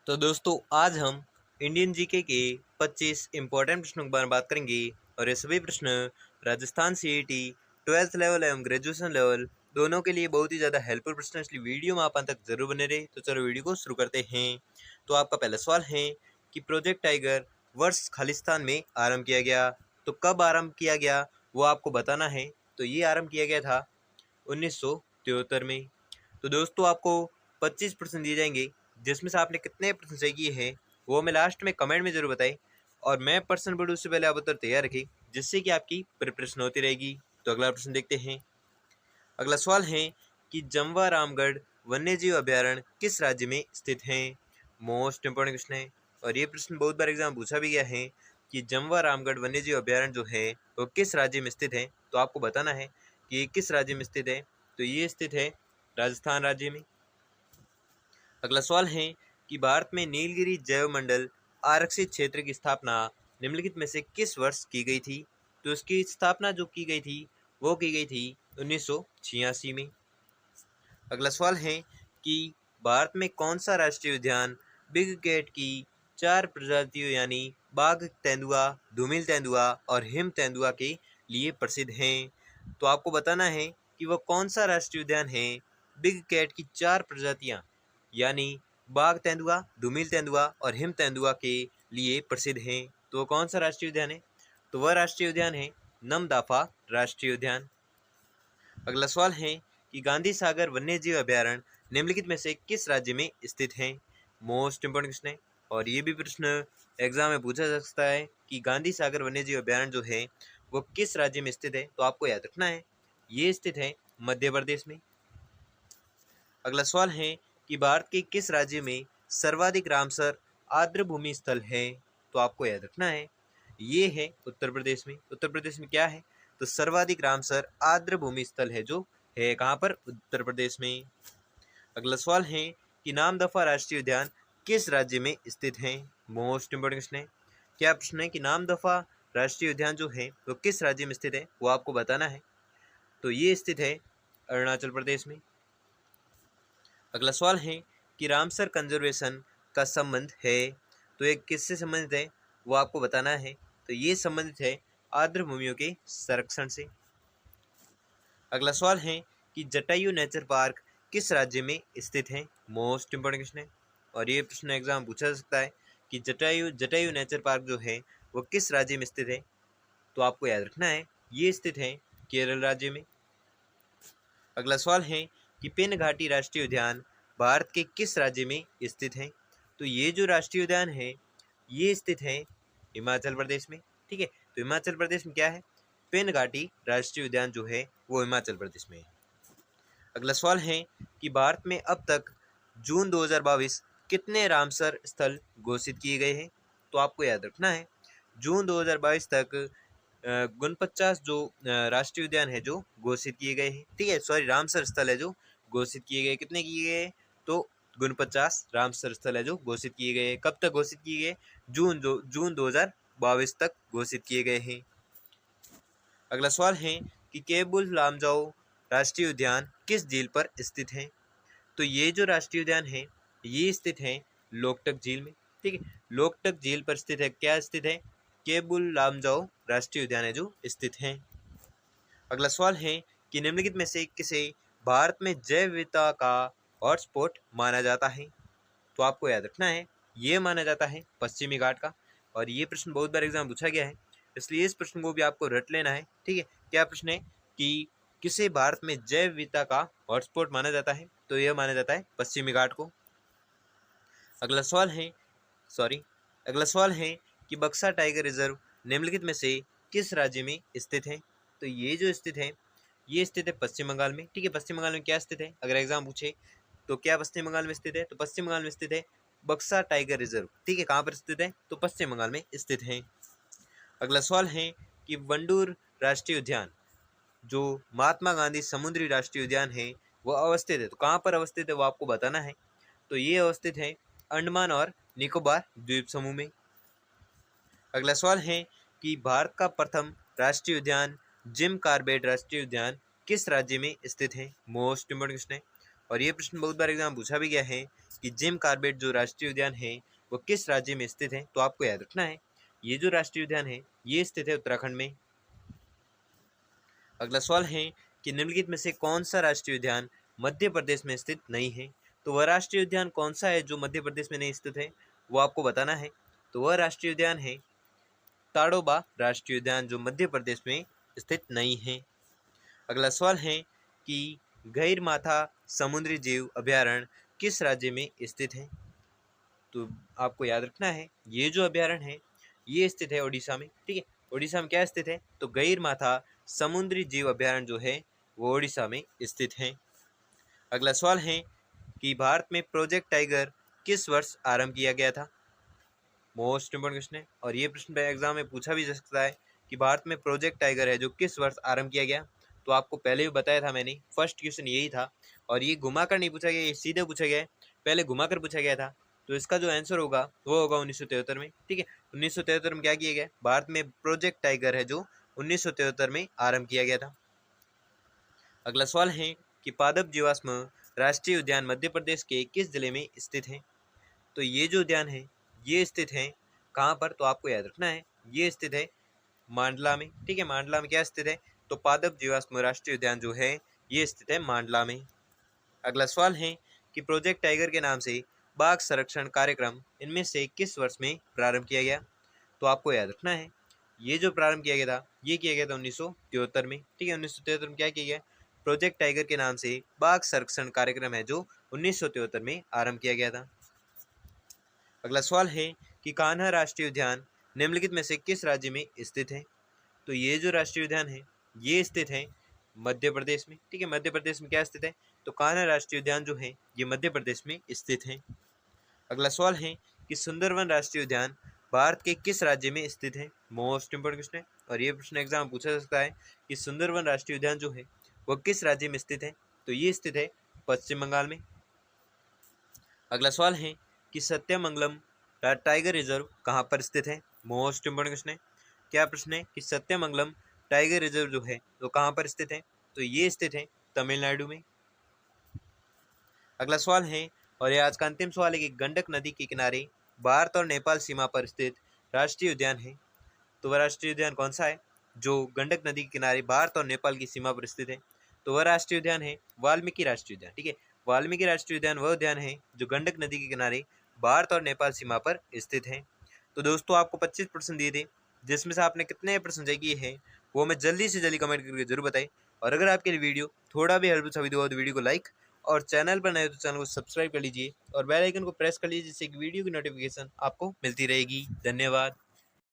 तो दोस्तों आज हम इंडियन जीके के 25 इम्पोर्टेंट प्रश्नों के बारे में बात करेंगे और ये सभी प्रश्न राजस्थान सीईटी 12th लेवल एवं ग्रेजुएशन लेवल दोनों के लिए बहुत ही ज़्यादा हेल्पफुल प्रश्न, इसलिए वीडियो में आप अंत तक जरूर बने रहे। तो चलो वीडियो को शुरू करते हैं। तो आपका पहला सवाल है कि प्रोजेक्ट टाइगर वर्ष खालिस्तान में आरंभ किया गया, तो कब आरंभ किया गया वो आपको बताना है। तो ये आरंभ किया गया था 1973 में। तो दोस्तों आपको 25 प्रश्न दिए जाएंगे, जिसमें से आपने कितने प्रश्न सही किए हैं वो मैं लास्ट में कमेंट में जरूर बताएं। और मैं प्रश्न पढ़ूँ उससे पहले आप उत्तर तैयार रखें, जिससे कि आपकी प्रिपरेशन होती रहेगी। तो अगला प्रश्न देखते हैं। अगला सवाल है कि जमवा रामगढ़ वन्यजीव अभ्यारण्य किस राज्य में स्थित है। मोस्ट इंपोर्टेंट क्वेश्चन है और ये प्रश्न बहुत बार एग्जाम पूछा भी गया है कि जमवा रामगढ़ वन्यजीव अभ्यारण्य जो है वो किस राज्य में स्थित है। तो आपको बताना है कि ये किस राज्य में स्थित है। तो ये स्थित है राजस्थान राज्य में। अगला सवाल है कि भारत में नीलगिरी जैव मंडल आरक्षित क्षेत्र की स्थापना निम्नलिखित में से किस वर्ष की गई थी। तो इसकी स्थापना जो की गई थी वो की गई थी 1986 में। अगला सवाल है कि भारत में कौन सा राष्ट्रीय उद्यान बिग कैट की 4 प्रजातियों यानी बाघ तेंदुआ, धूमिल तेंदुआ और हिम तेंदुआ के लिए प्रसिद्ध है। तो आपको बताना है कि वह कौन सा राष्ट्रीय उद्यान है बिग कैट की 4 प्रजातियां यानी बाघ तेंदुआ, धूमिल तेंदुआ और हिम तेंदुआ के लिए प्रसिद्ध है। तो कौन सा राष्ट्रीय उद्यान है। तो वह राष्ट्रीय उद्यान है नमदफा राष्ट्रीय उद्यान। अगला सवाल है कि गांधी सागर वन्यजीव अभ्यारण्य निम्नलिखित में से किस राज्य में स्थित है। मोस्ट इंपोर्टेंट क्वेश्चन है और ये भी प्रश्न एग्जाम में पूछा जा सकता है कि गांधी सागर वन्यजीव अभ्यारण्य जो है वो किस राज्य में स्थित है। तो आपको याद रखना है ये स्थित है मध्य प्रदेश में। अगला सवाल है कि भारत के किस राज्य में सर्वाधिक रामसर आर्द्रभूमि स्थल है। तो आपको याद रखना है ये है उत्तर प्रदेश में। उत्तर प्रदेश में क्या है तो सर्वाधिक रामसर आर्द्रभूमि स्थल है जो है कहाँ पर, उत्तर प्रदेश में। अगला सवाल है कि नामदफा राष्ट्रीय उद्यान किस राज्य में स्थित है। मोस्ट इंपोर्टेंट क्वेश्चन है। क्या प्रश्न है कि नामदफा राष्ट्रीय उद्यान जो है वो किस राज्य में स्थित है वो आपको बताना है। तो ये स्थित है अरुणाचल प्रदेश में। अगला सवाल है कि रामसर कंजर्वेशन का संबंध है, तो ये किससे संबंधित है वो आपको बताना है। तो ये संबंधित है आर्द्र भूमियों के संरक्षण से। अगला सवाल है कि जटायु नेचर पार्क किस राज्य में स्थित है। मोस्ट इंपोर्टेंट क्वेश्चन है और ये प्रश्न एग्जाम पूछा जा सकता है कि जटायु नेचर पार्क जो है वो किस राज्य में स्थित है। तो आपको याद रखना है ये स्थित है केरल राज्य में। अगला सवाल है कि पेन घाटी राष्ट्रीय उद्यान भारत के किस राज्य में स्थित है। तो ये जो राष्ट्रीय उद्यान है ये स्थित है हिमाचल प्रदेश में। ठीक है, तो हिमाचल प्रदेश में क्या है, पेन घाटी राष्ट्रीय उद्यान जो है वो हिमाचल प्रदेश में है। अगला सवाल है कि भारत में अब तक जून 2022 कितने रामसर स्थल घोषित किए गए हैं। तो आपको याद रखना है जून 2022 तक 49 जो राष्ट्रीय उद्यान है जो घोषित किए गए हैं। ठीक है, सॉरी रामसर स्थल है जो घोषित किए गए। कितने किए गए तो 49 रामसर स्थल है जो घोषित किए गए। कब तक घोषित किए गए, जून 2022 तक घोषित किए गए हैं। अगला सवाल है कि केबुल लामजाओ राष्ट्रीय उद्यान किस झील पर स्थित है। तो ये जो राष्ट्रीय उद्यान है ये स्थित है लोकटक झील में। ठीक है, लोकटक झील पर स्थित है। क्या स्थित है, केबुल लामजाओ राष्ट्रीय उद्यान है जो स्थित है। अगला सवाल है कि निम्नलिखित में से किसे भारत में जैव विविधता का हॉटस्पॉट माना जाता है। तो आपको याद रखना है ये माना जाता है पश्चिमी घाट का। और ये प्रश्न बहुत बार एग्जाम पूछा गया है, इसलिए इस प्रश्न को भी आपको रट लेना है। ठीक है, क्या प्रश्न है कि किसे भारत में जैव विविधता का हॉटस्पॉट माना जाता है। तो यह माना जाता है पश्चिमी घाट को। अगला सवाल है अगला सवाल है कि बक्सा टाइगर रिजर्व निम्नलिखित में से किस राज्य में स्थित है। तो ये जो स्थित है ये स्थित है पश्चिम बंगाल में। ठीक है, पश्चिम बंगाल में क्या स्थित है, अगर एग्जाम पूछे तो क्या पश्चिम बंगाल में स्थित है। तो पश्चिम बंगाल में स्थित है बक्सा टाइगर रिजर्व। ठीक है, कहाँ पर स्थित है तो पश्चिम बंगाल में स्थित है। अगला सवाल है कि वंडूर राष्ट्रीय उद्यान जो महात्मा गांधी समुद्री राष्ट्रीय उद्यान है वो अवस्थित है। तो कहाँ पर अवस्थित है वो आपको बताना है। तो ये अवस्थित है अंडमान और निकोबार द्वीप समूह में। अगला सवाल है कि भारत का प्रथम राष्ट्रीय उद्यान जिम कॉर्बेट राष्ट्रीय उद्यान किस राज्य में स्थित है। मोस्ट इंपोर्टेंट क्वेश्चन है और ये प्रश्न बहुत बार एग्जाम पूछा भी गया है कि जिम कॉर्बेट जो राष्ट्रीय उद्यान है वो किस राज्य में स्थित है, तो आपको याद रखना है ये जो राष्ट्रीय उद्यान है ये स्थित है उत्तराखंड में। अगला सवाल है कि निम्नलिखित में से कौन सा राष्ट्रीय उद्यान मध्य प्रदेश में स्थित नहीं है, तो वह राष्ट्रीय उद्यान कौन सा है जो मध्य प्रदेश में नहीं स्थित है वो आपको बताना है। तो वह राष्ट्रीय उद्यान है ताड़ोबा राष्ट्रीय उद्यान जो मध्य प्रदेश में स्थित नहीं है। अगला सवाल है कि गहिरमाथा समुद्री जीव अभयारण्य किस राज्य में स्थित है, तो आपको याद रखना है ये जो अभयारण्य है ये स्थित है उड़ीसा में। ठीक है, उड़ीसा में क्या स्थित है, तो गहिरमाथा समुद्री जीव अभयारण्य जो है वो उड़ीसा में स्थित है। अगला सवाल है कि भारत में प्रोजेक्ट टाइगर किस वर्ष आरंभ किया गया था, मोस्ट इंपोर्टेंट क्वेश्चन है और ये प्रश्न एग्जाम में पूछा भी जा सकता है कि भारत में प्रोजेक्ट टाइगर है जो किस वर्ष आरंभ किया गया। तो आपको पहले भी बताया था मैंने, फर्स्ट क्वेश्चन यही था और ये घुमाकर नहीं पूछा गया, ये सीधे पूछा गया है, पहले घुमाकर पूछा गया था। तो इसका जो आंसर होगा वो होगा 1973 में। ठीक है, 1973 में क्या किया गया, भारत में प्रोजेक्ट टाइगर है जो 1973 में आरंभ किया गया था। अगला सवाल है कि पादप जीवाश्म राष्ट्रीय उद्यान मध्य प्रदेश के किस जिले में स्थित है, तो ये जो उद्यान है ये स्थित है कहाँ पर, तो आपको याद रखना है ये स्थित है मांडला में। ठीक है, मांडला में क्या स्थित है, तो पादप जीवाश्म राष्ट्रीय उद्यान जो है ये स्थित है मांडला में। अगला सवाल है कि प्रोजेक्ट टाइगर के नाम से बाघ संरक्षण कार्यक्रम इनमें से किस वर्ष में प्रारंभ किया गया, तो आपको याद रखना है ये जो प्रारंभ किया गया था ये किया गया था 1973 में। ठीक है, 1973 में क्या किया गया, प्रोजेक्ट टाइगर के नाम से बाघ संरक्षण कार्यक्रम है जो 1973 में आरंभ किया गया था। अगला सवाल है कि कान्हा राष्ट्रीय उद्यान निम्नलिखित में से किस राज्य में स्थित है, तो ये जो राष्ट्रीय उद्यान है ये स्थित है मध्य प्रदेश में। ठीक है, मध्य प्रदेश में क्या स्थित है, तो कान्हा राष्ट्रीय उद्यान जो है ये मध्य प्रदेश में स्थित है। अगला सवाल है कि सुंदरवन राष्ट्रीय उद्यान भारत के किस राज्य में स्थित है, मोस्ट इंपोर्टेंट क्वेश्चन है और ये प्रश्न एग्जाम पूछा जा सकता है कि सुंदरवन राष्ट्रीय उद्यान जो है वो किस राज्य में स्थित है, तो ये स्थित है पश्चिम बंगाल में। अगला सवाल है कि सत्यमंगलम टाइगर रिजर्व कहाँ पर स्थित है, मोस्ट इंपोर्टेंट क्वेश्चन है। क्या प्रश्न है कि सत्यमंगलम टाइगर रिजर्व जो है वो कहाँ पर स्थित है, तो ये स्थित है तमिलनाडु में। अगला सवाल है और ये आज का अंतिम सवाल है कि गंडक नदी के किनारे भारत और नेपाल सीमा पर स्थित राष्ट्रीय उद्यान है, तो वह राष्ट्रीय उद्यान कौन सा है जो गंडक नदी के किनारे भारत और नेपाल की सीमा पर स्थित है, तो वह राष्ट्रीय उद्यान है वाल्मीकि राष्ट्रीय उद्यान। ठीक है, वाल्मीकि राष्ट्रीय उद्यान वह उद्यान है जो गंडक नदी के किनारे भारत और नेपाल सीमा पर स्थित है। तो दोस्तों आपको 25 प्रश्न दिए थे जिसमें से आपने कितने प्रश्न सही किए हैं वो मैं जल्दी से जल्दी कमेंट करके जरूर बताएं। और अगर आपके लिए वीडियो थोड़ा भी हेल्पफुल साबित हुआ तो वीडियो को लाइक और चैनल पर नए हो तो चैनल को सब्सक्राइब कर लीजिए और बेल आइकन को प्रेस कर लीजिए जिससे कि वीडियो की नोटिफिकेशन आपको मिलती रहेगी। धन्यवाद।